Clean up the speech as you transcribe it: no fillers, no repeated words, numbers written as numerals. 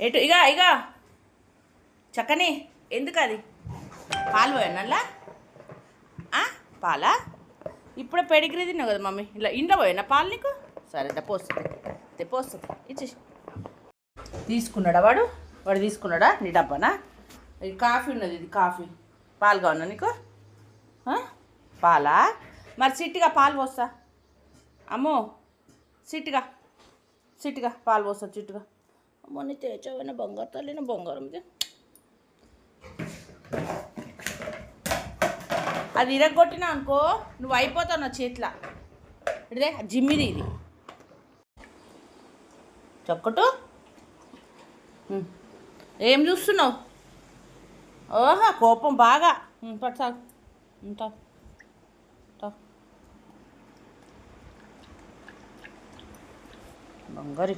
ఎటు ఇక ఇక చక్కని ఎందుకు అది పాలు పోయానల్లా పాలా ఇప్పుడే పెడిగ్రీ తిన్నావు కదా మమ్మీ ఇలా ఇంట్లో పోయినా పాలు నీకు సరే పోస్తుంది పోస్తుంది ఇచ్చేసి తీసుకున్నాడా వాడు తీసుకున్నాడా నీ డబ్బానా ఇది కాఫీ ఉన్నది ఇది కాఫీ పాలు కావాలా నీకు పాలా మరి సిట్టిగా పాలు పోస్తా అమ్మో సిట్టిగా పాలు పోస్తా చిట్టుగా అమ్మో నీ తేచవైనా బంగారు తల్లిన బంగారం ఇది అది ఇరగొట్టినా అనుకో నువ్వు అయిపోతావు నా చేతిలో ఇదే జిమ్మిది ఇది చొక్కటు ఏం చూస్తున్నావు ఓహా కోపం బాగా పట్టు ఉంటా బంగారు